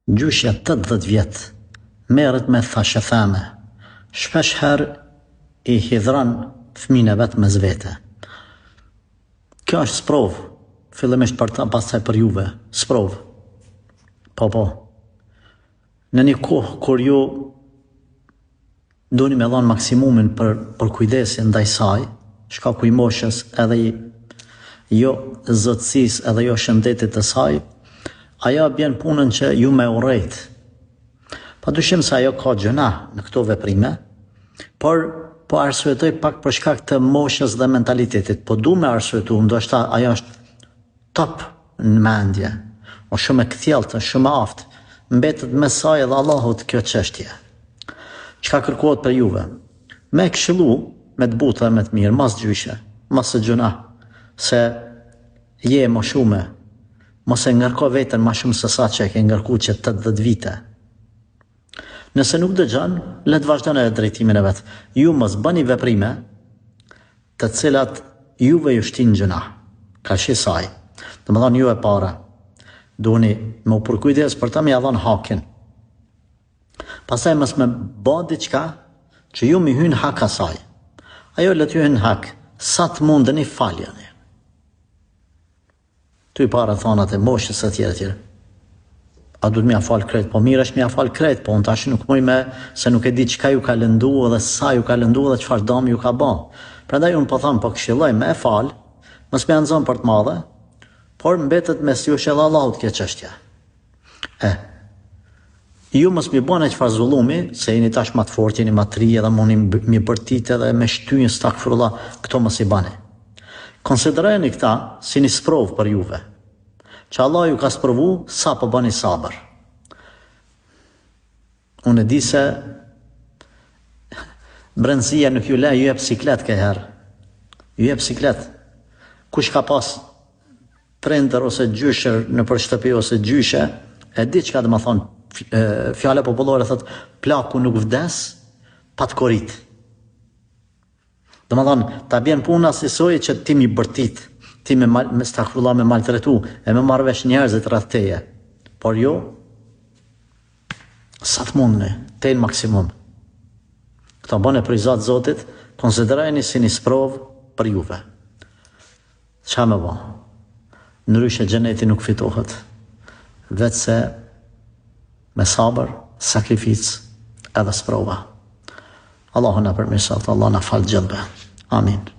Gjyshja 80 vjet merret me thashëtheme, shpesh herë I hidhran fëmijën e vet mes vete. Kjo është sprovë, fillimisht për ta, pastaj për juve, sprovë. Po. Në një kohë kur ju doni me dhënë maksimumin për kujdesin ndaj saj, shkaku I moshës edhe jo zotësisë edhe jo shëndetit të saj, ajo bjen punën që ju me urrejt. Padyshim se ajo ka gjëna në këto veprime, por po arsyetoj pak për shkak të moshës dhe mentalitetit. Po du me arsyetu, ndoshta ajo është top në mendje, o shumë e kthjelltë, shumë e aftë. Mbetet me saj edhe Allahut kjo çështje. Çka kërkohet për juve? Me këshillu, me të buta, me të mirë, mas gjyshe, mas së gjuna, se je më shume, mos e ngarko veten më shumë se sa që e ke ngarku që 80 vite. Nëse nuk dëgjon, le të vazhdoni drejtimin e vet. Ju mos bëni veprime të cilat juve ju shtin gjëna. Kaq saj. Domethënë ju e para duheni me u përkujdes për ta më ia dhënë hakin. Pastaj mos më bë diçka që ju më hyn hak asaj. Ajo le t'ju hyn hak, sa të mundeni faljeni. Ty para thonat e moshës e tjera. A du të mja falë krejt, po mirë është mja falë krejt, po unë tash nuk muj me, se nuk e di qka ju ka lëndu dhe sa ju ka lëndu dhe qfar dam ju ka ba. Prandaj unë po thamë, po këshilloj me e falë, mos me anëzon për të madhe, por mbetet mes jush edhe Allahut kjo çështja. Ju mos mi bane qfar zullumi, se jeni tash ma të fort, jeni ma të ri edhe moni mi bërtite dhe me shtyjnë stakfrulla, këto mos I bane. Konsiderojeni këta si një sprovë për juve, që Allah ju ka sprovu sa po bani sabër. Unë e di se brendësia nuk ju le, ju jep siklet këherë. Ju jep siklet. Kush ka pas prender ose gjysher në për shtëpi ose gjyshe, e di që ka dhe më thonë, fjale popullore thot, plaku nuk vdes, pa të korit. Dhe më thonë, ta bjen puna si soje që ti mi bërtit, ti me stakfrulla me maltretu, e me marrëvesh njerëzit rreth teje. Por jo, sa të mundni, te në maksimum. Këta bëne për I Zatë Zotit, konsiderajni si një sprovë për juve. Qa me bo? Ndryshe xheneti nuk fitohet, vetë se me sabër, sakrificë edhe sprova. Allahu na përmirësoft, Allah na fal gjithëve. Amin.